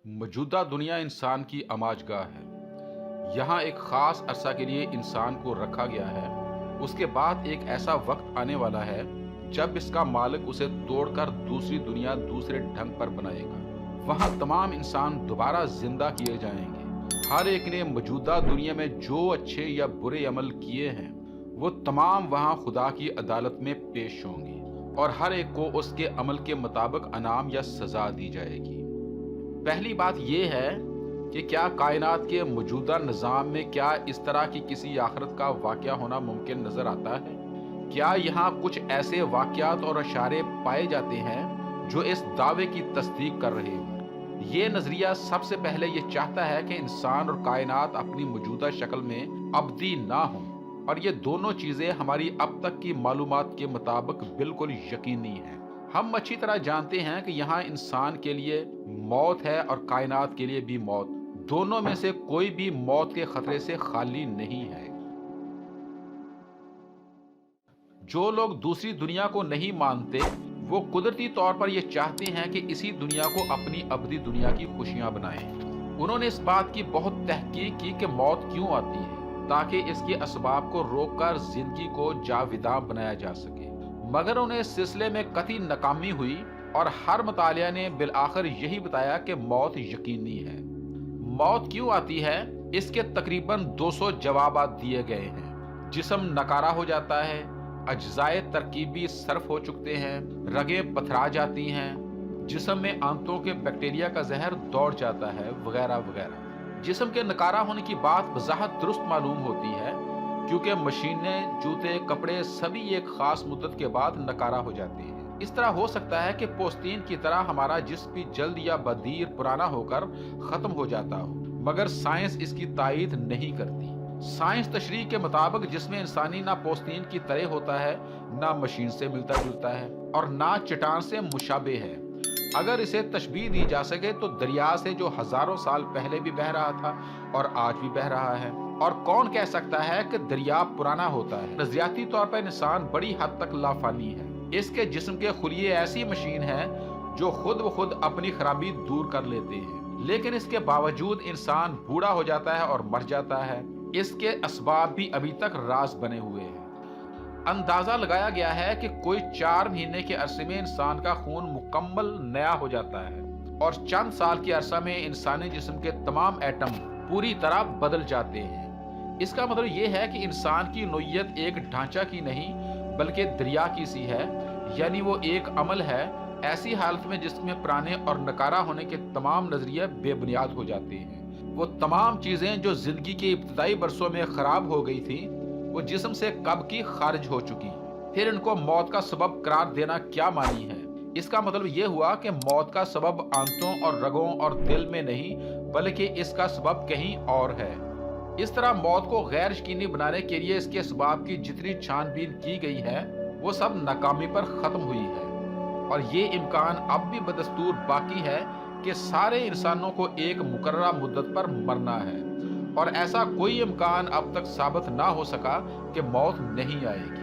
मौजूदा दुनिया इंसान की आमाजगाह है। यहाँ एक खास अरसा के लिए इंसान को रखा गया है। उसके बाद एक ऐसा वक्त आने वाला है जब इसका मालिक उसे तोड़कर दूसरी दुनिया दूसरे ढंग पर बनाएगा। वहाँ तमाम इंसान दोबारा जिंदा किए जाएंगे। हर एक ने मौजूदा दुनिया में जो अच्छे या बुरे अमल किए हैं वो तमाम वहाँ खुदा की अदालत में पेश होंगे और हर एक को उसके अमल के मुताबिक अनाम या सजा दी जाएगी। पहली बात यह है कि क्या कायनात के मौजूदा निज़ाम में क्या इस तरह की किसी आखिरत का वाक़या होना मुमकिन नज़र आता है? क्या यहाँ कुछ ऐसे वाक़यात और इशारे पाए जाते हैं जो इस दावे की तस्दीक कर रहे हैं? ये नज़रिया सबसे पहले ये चाहता है कि इंसान और कायनात अपनी मौजूदा शक्ल में अबदी ना हों और ये दोनों चीज़ें हमारी अब तक की मालूमात के मुताबिक बिल्कुल यकीनी हैं। हम अच्छी तरह जानते हैं कि यहाँ इंसान के लिए मौत है और कायनात के लिए भी मौत। दोनों में से कोई भी मौत के खतरे से खाली नहीं है। जो लोग दूसरी दुनिया को नहीं मानते वो कुदरती तौर पर ये चाहते हैं कि इसी दुनिया को अपनी अबदी दुनिया की खुशियां बनाएं। उन्होंने इस बात की बहुत तहकीक की कि मौत क्यों आती है ताकि इसके असबाब को रोककर जिंदगी को जाविदा बनाया जा सके, मगर उन्हें इस सिलसिले में कतई नाकामी हुई और हर मुतालिया ने बिल आखिर यही बताया कि मौत यकीनी है। मौत क्यों आती है इसके तकरीबन 200 जवाब दिए गए हैं। जिस्म नकारा हो जाता है, अज्जाए तरकीबी सर्फ हो चुकते हैं, रगें पथरा जाती हैं, जिस्म में आंतों के बैक्टीरिया का जहर दौड़ जाता है, वगैरह वगैरह। जिस्म के नकारा होने की बात वजाहत दुरुस्त मालूम होती है क्योंकि मशीनें, जूते, कपड़े सभी एक खास मुद्दत के बाद नकारा हो जाते हैं। इस तरह हो सकता है कि पोस्तीन की तरह हमारा जिस्म भी जल्द या बदीर पुराना होकर खत्म हो जाता हो, मगर साइंस इसकी तायीद नहीं करती। साइंस तशरीह के मुताबिक जिसमें इंसानी ना पोस्तीन की तरह होता है, ना मशीन से मिलता जुलता है और ना चट्टान से मुशाबे है। अगर इसे तशबीह दी जा सके तो दरिया से जो हजारों साल पहले भी बह रहा था और आज भी बह रहा है। और कौन कह सकता है कि दरिया पुराना होता है? नजरियाती तौर पर इंसान बड़ी हद तक लाफानी है। इसके जिस्म के खुलिये ऐसी मशीन है जो खुद ब खुद अपनी खराबी दूर कर लेते हैं, लेकिन इसके बावजूद इंसान बूढ़ा हो जाता है और मर जाता है। इसके असबाब भी अभी तक राज बने हुए हैं। अंदाजा लगाया गया है कि कोई 4 महीने के अरसे में इंसान का खून मुकम्मल नया हो जाता है और चंद साल के अरसा में इंसानी जिस्म के तमाम एटम पूरी तरह बदल जाते हैं। इसका मतलब यह है कि इंसान की नोयत एक ढांचा की नहीं बल्कि दरिया की सी है, यानी वो एक अमल है ऐसी हालत में जिसमें पुराने और नकारा होने के तमाम नजरिए बेबुनियाद हो जाते हैं। वो तमाम चीजें जो जिंदगी के इब्तदाई बरसों में खराब हो गई थी वो जिस्म से कब की खारिज हो चुकी। फिर इनको मौत का सबब करार देना क्या मानी है? इसका मतलब ये हुआ कि मौत का सबब आंतों और रगों और दिल में नहीं बल्कि इसका सबब कहीं और है। इस तरह मौत को गैर यकीनी बनाने के लिए इसके असबाब की जितनी छानबीन की गई है वो सब नाकामी पर खत्म हुई है और ये इम्कान अब भी बदस्तूर बाकी है कि सारे इंसानों को एक मुकर्ररा मुद्दत पर मरना है और ऐसा कोई इम्कान अब तक साबित ना हो सका कि मौत नहीं आएगी।